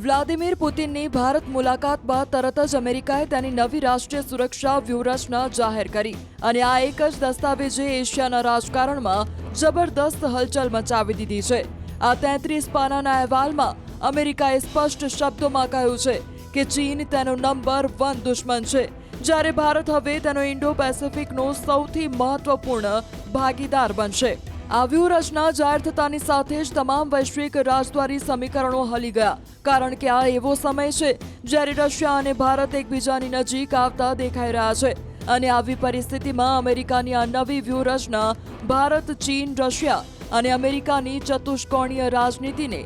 Vladimir પુતિનની Bharat મુલાકાત બાદ તરત જ અમેરિકાએ તેની નવી રાષ્ટ્રીય સુરક્ષા વ્યૂહરચના જાહેર કરી અને આ એક જ દસ્તાવેજે એશિયાના રાજકારણમાં જબરદસ્ત હલચલ મચાવી દીધી છે। આ 33 પાનાના અહેવાલમાં અમેરિકાએ સ્પષ્ટ શબ્દોમાં કહ્યું છે કે ચીન તેનો નંબર 1 દુશ્મન છે, જ્યારે ભારત હવે તેનો ઇન્ડો પેસિફિકનો સૌથી મહત્વપૂર્ણ ભાગીદાર બનશે। આ વ્યૂહરચના જાહેર થતાની સાથે જ તમામ વૈશ્વિક રાજદ્વારી સમીકરણો હલી ગયા, કારણ કે આ એવો સમય છે જ્યારે રશિયા અને ભારત એકબીજાની નજીક આવતા દેખાઈ રહ્યા છે અને આવી પરિસ્થિતિમાં અમેરિકાની આ નવી વ્યૂહરચના ભારત, ચીન, રશિયા અને અમેરિકાની ચતુષ્કોણીય રાજનીતિને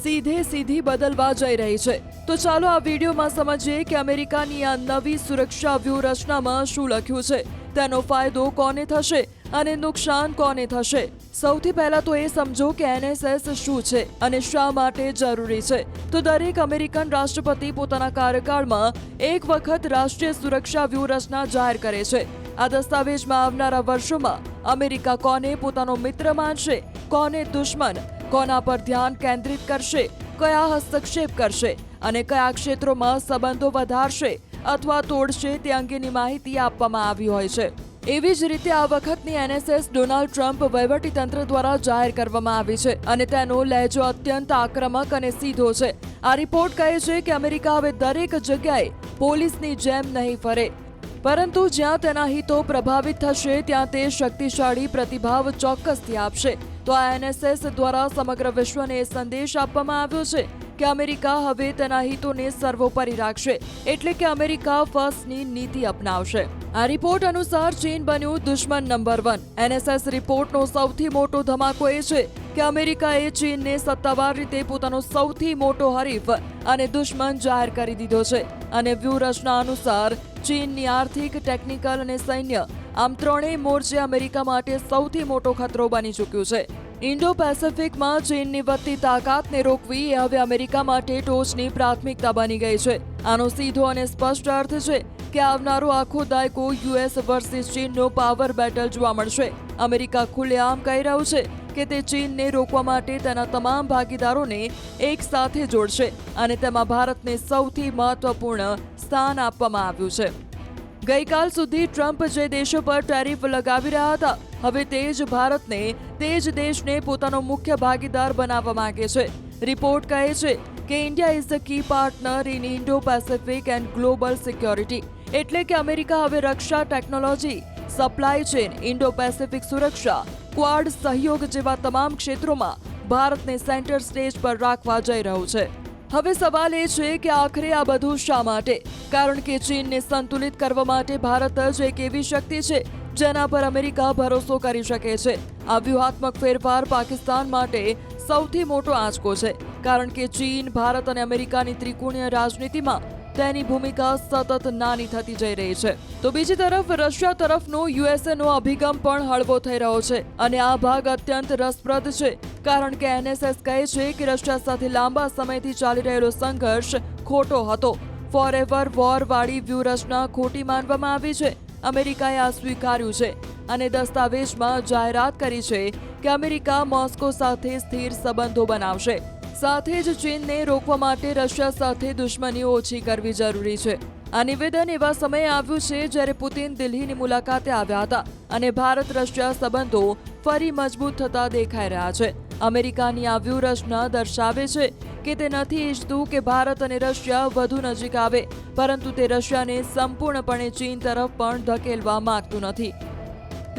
સીધી બદલવા જઈ રહી છે। તો ચાલો આ વિડીયોમાં સમજીએ કે અમેરિકાની આ નવી સુરક્ષા વ્યૂહરચનામાં શું લખ્યું છે, તેનો ફાયદો કોને થશે અને નુકસાન કોને થશે। સૌથી પહેલા તો એ સમજો કે NSS શું છે અને શા માટે જરૂરી છે। તો દરેક અમેરિકન રાષ્ટ્રપતિ પોતાના કાર્યકાળમાં એક વખત રાષ્ટ્રીય સુરક્ષા વ્યૂહરચના જાહેર કરે છે। આ દસ્તાવેજમાં આવનારા વર્ષોમાં અમેરિકા કોને પોતાનો મિત્ર માનશે, કોને દુશ્મન, કોના પર ધ્યાન કેન્દ્રિત કરશે, કયા હસ્તક્ષેપ કરશે અને કયા ક્ષેત્રોમાં સંબંધો વધારશે અથવા તોડશે તે અંગેની માહિતી આપવામાં આવી હોય છે। એવી જ રીતે આ વખતની NSS ડોનાલ્ડ ટ્રમ્પ વહીવટીતંત્ર દ્વારા જાહેર કરવામાં આવી છે અને તેનો લહેજો અત્યંત આક્રમક અને સીધો છે। આ રિપોર્ટ કહે છે કે અમેરિકા હવે દરેક જગ્યાએ પોલીસની જેમ નહીં ફરે, પરંતુ જ્યાં તેના હિતો પ્રભાવિત થશે ત્યાં તે શક્તિશાળી પ્રતિભાવ ચોક્કસથી આપશે। તો આ NSS દ્વારા સમગ્ર વિશ્વને સંદેશ આપવામાં આવ્યો છે કે અમેરિકા હવે તેના હિતોને સર્વોપરી રાખશે, એટલે કે અમેરિકા ફર્સ્ટની નીતિ અપનાવશે। આ રિપોર્ટ અનુસાર ચીન બન્યું દુશ્મન નંબર 1। NSS રિપોર્ટનો સૌથી મોટો ધમાકો એ છે કે અમેરિકાએ ચીનને સત્તાવાર રીતે પોતાનો સૌથી મોટો હરીફ અને દુશ્મન જાહેર કરી દીધો છે અને વ્યૂહરચના અનુસાર ચીનની આર્થિક, ટેકનિકલ અને સૈન્ય આમ ત્રણેય મોરચે અમેરિકા માટે સૌથી મોટો ખતરો બની ચૂક્યું છે। ઇન્ડો પેસિફિકમાં ચીનની વધતી તાકાતને રોકવી એ હવે અમેરિકા માટે ટોચની પ્રાથમિકતા બની ગઈ છે। આનો સીધો અને સ્પષ્ટ અર્થ છે કે આવનારો આખો દાયકો US વર્સિસ ચીનનો પાવર બેટલ જોવા મળશે। અમેરિકા ખુલ્લેઆમ કહી રહ્યું છે કે તે ચીનને રોકવા માટે તેના તમામ ભાગીદારોને એક સાથે જોડશે અને તેમાં ભારતને સૌથી મહત્વપૂર્ણ સ્થાન આપવામાં આવ્યું છે। ગઈકાલ સુધી ટ્રમ્પ જે દેશો પર ટેરિફ લગાવી રહ્યા હતા, હવે તે જ ભારતને, તે જ દેશને પોતાનો મુખ્ય ભાગીદાર બનાવવા માંગે છે। રિપોર્ટ કહે છે કે India is the key partner in Indo Pacific and global security, એટલે કે અમેરિકા હવે રક્ષા, technology, supply chain, Indo Pacific સુરક્ષા, ક્વાડ સહયોગ જેવા તમામ ક્ષેત્રોમાં ભારતને સેન્ટર સ્ટેજ પર રાખવા જઈ રહ્યું છે। હવે સવાલ એ છે કે આખરે આ બધું શા માટે? કારણ કે ચીનને સંતુલિત કરવા માટે ભારત જ એક એવી શક્તિ છે જેના પર અમેરિકા ભરોસો કરી શકે છે। આ વ્યૂહાત્મક ફેરફાર પાકિસ્તાન માટે સૌથી મોટો આંચકો છે, કારણ કે ચીન, ભારત અને અમેરિકાની ત્રિકોણીય રાજનીતિમાં તેની ભૂમિકા સતત નાની થતી જઈ રહી છે। તો બીજી તરફ રશિયા તરફનો USAનો અભિગમ પણ હળવો થઈ રહ્યો છે અને આ ભાગ અત્યંત રસપ્રદ છે, કારણ કે NSS કહે છે કે રશિયા સાથે લાંબા સમયથી ચાલી રહેલો સંઘર્ષ ખોટો હતો। ફોરએવર વોર વાળી વ્યૂહરચના ખોટી માનવામાં આવી છે। અમેરિકાએ આ સ્વીકાર્યું છે અને દસ્તાવેજમાં જાહેરાત કરી છે કે અમેરિકા મોસ્કો સાથે સ્થિર સંબંધો બનાવશે। સાથે જ ચીનને રોકવા માટે રશિયા સાથે દુશ્મની ઓછી કરવી જરૂરી છે। આ નિવેદન એવા સમયે આવ્યું છે જ્યારે પુતિન દિલ્હીની મુલાકાતે આવ્યા હતા અને ભારત રશિયા સંબંધો ફરી મજબૂત થતા દેખાઈ રહ્યા છે। અમેરિકાની આ વ્યૂહરચના દર્શાવે છે કે તે નથી ઈચ્છતું કે ભારત અને રશિયા વધુ નજીક આવે, પરંતુ તે રશિયાને સંપૂર્ણપણે ચીન તરફ પણ ધકેલવા માંગતું નથી।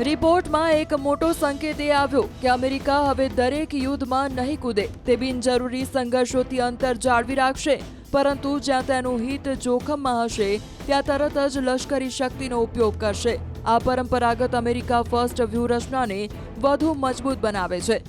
રિપોર્ટમાં એક મોટો સંકેત એ આવ્યો કે અમેરિકા હવે દરેક યુદ્ધમાં નહીં કૂદે, તે બિનજરૂરી સંઘર્ષોથી અંતર જાળવી રાખશે, પરંતુ જ્યાં તેનું હિત જોખમમાં હશે ત્યાં તરત જ લશ્કરી શક્તિનો ઉપયોગ કરશે। આ પરંપરાગત અમેરિકા ફર્સ્ટ વ્યૂહરચનાને વધુ મજબૂત બનાવે છે।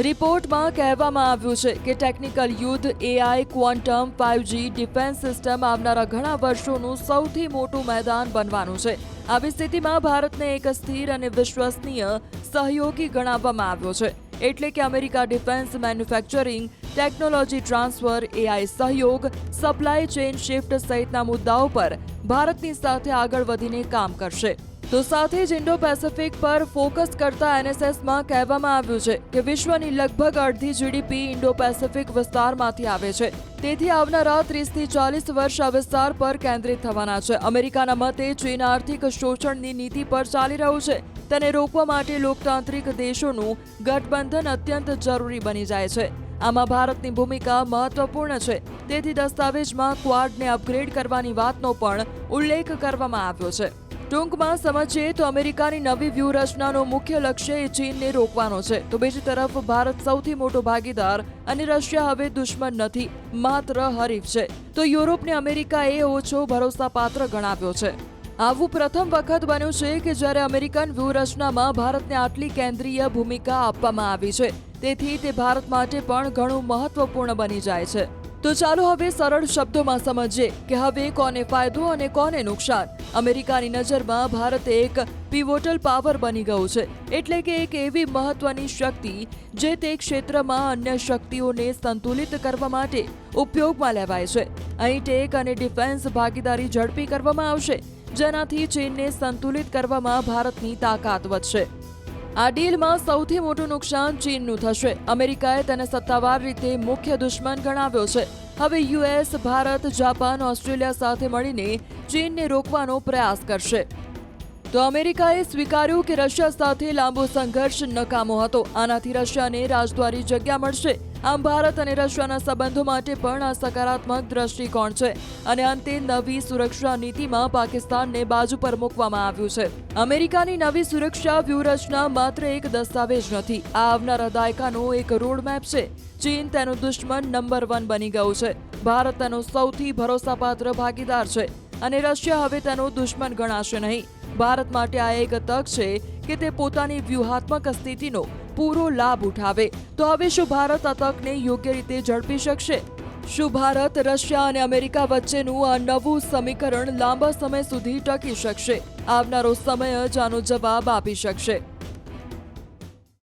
રિપોર્ટમાં કહેવામાં આવ્યું છે કે ટેકનિકલ યુદ્ધ, AI, quantum, 5G, defence system આવનારા ઘણા વર્ષોનું સૌથી મોટું મેદાન બનવાનું છે। આવી સ્થિતિમાં ભારતને એક સ્થિર અને વિશ્વસનીય સહયોગી ગણાવવામાં આવ્યો છે, એટલે કે America defence manufacturing, technology transfer, AI સહયોગ, સપ્લાય ચેઇન શિફ્ટ સહિતના મુદ્દાઓ પર ભારતની સાથે આગળ વધીને કામ કરશે। તો સાથે જ ઇન્ડો પેસિફિક પર ફોકસ કરતા એનએસએસમાં કહેવામાં આવ્યું છે કે વિશ્વની લગભગ અડધી જીડીપી ઇન્ડો પેસિફિક વિસ્તારમાંથી આવે છે. તેથી આવનારા 30 થી 40 વર્ષ આ વિસ્તાર પર કેન્દ્રિત થવાના છે. અમેરિકાના મતે ચીન આર્થિક શોષણની નીતિ પર ચાલી રહ્યું છે. તેને રોકવા માટે લોકતાંત્રિક દેશોનું ગઠબંધન અત્યંત જરૂરી બની જાય છે. આમાં ભારતની ભૂમિકા મહત્વપૂર્ણ છે. તેથી દસ્તાવેજમાં ક્વાડને અપગ્રેડ કરવાની વાતનો પણ ઉલ્લેખ કરવામાં આવ્યો છે. ટૂંકમાં સમજીએ તો અમેરિકાની નવી વ્યૂહરચનાનો મુખ્ય લક્ષ્ય એ ચીનને રોકવાનો છે. તો બીજી તરફ ભારત સૌથી મોટો ભાગીદાર અને રશિયા હવે દુશ્મન નથી, માત્ર હરીફ છે. તો યુરોપને અમેરિકાએ ઓછો ભરોસાપાત્ર ગણાવ્યો છે. આવું પ્રથમ વખત બન્યું છે કે જ્યારે અમેરિકન વ્યૂહરચનામાં ભારતને આટલી કેન્દ્રીય ભૂમિકા આપવામાં આવી છે. તેથી તે ભારત માટે પણ ઘણું મહત્વપૂર્ણ બની જાય છે. તો ચાલો હવે સરળ શબ્દોમાં સમજીએ કે હવે કોને ફાયદો અને કોને નુકસાન. અમેરિકાની નજરમાં ભારત એક પિવોટલ પાવર બની ગયું છે. એટલે કે એક એવી મહત્વની શક્તિ જે તે ક્ષેત્રમાં અન્ય શક્તિઓને સંતુલિત કરવા માટે ઉપયોગમાં લેવાય છે. અહીં ટેક અને ડિફેન્સ ભાગીદારી ઝડપી કરવામાં આવશે, જેનાથી ચીનને સંતુલિત કરવામાં ભારતની તાકાત વધશે. આ ડીલમાં સૌથી મોટું નુકસાન ચીનનું થશે. અમેરિકાએ તેને સત્તાવાર રીતે મુખ્ય દુશ્મન ગણાવ્યો છે. હવે યુએસ, ભારત, જાપાન, ઓસ્ટ્રેલિયા સાથે મળીને ચીનને રોકવાનો પ્રયાસ કરશે. તો અમેરિકાએ સ્વીકાર્યું કે રશિયા સાથે લાંબો સંઘર્ષ નકામો હતો. આનાથી રશિયાને રાજદ્વારી જગ્યા મળશે. આમ ભારત અને રશિયાના સંબંધો માટે પણ આ સકારાત્મક દ્રષ્ટિકોણ છે. અને અંતે નવી સુરક્ષા નીતિમાં પાકિસ્તાનને બાજુ પર મૂકવામાં આવ્યું છે. અમેરિકાની નવી સુરક્ષા વ્યૂહરચના માત્ર એક દસ્તાવેજ નથી, આ આવનારા દાયકાનો એક રોડમેપ છે. ચીન તેનો દુશ્મન નંબર 1 બની ગયું છે. ભારત તેનો સૌથી ભરોસાપાત્ર ભાગીદાર છે અને રશિયા હવે તેનો દુશ્મન ગણાશે નહીં. ભારત માટે આ એક તક છે કે તે પોતાની વ્યૂહાત્મક સ્થિતિનો પૂરો લાભ ઉઠાવે. તો હવે શું ભારત આ તકને યોગ્ય રીતે ઝડપી શકશે? શું ભારત, રશિયા અને અમેરિકા વચ્ચેનું આ નવું સમીકરણ લાંબા સમય સુધી ટકી શકશે? આવનારો સમય જ આનો જવાબ આપી શકશે.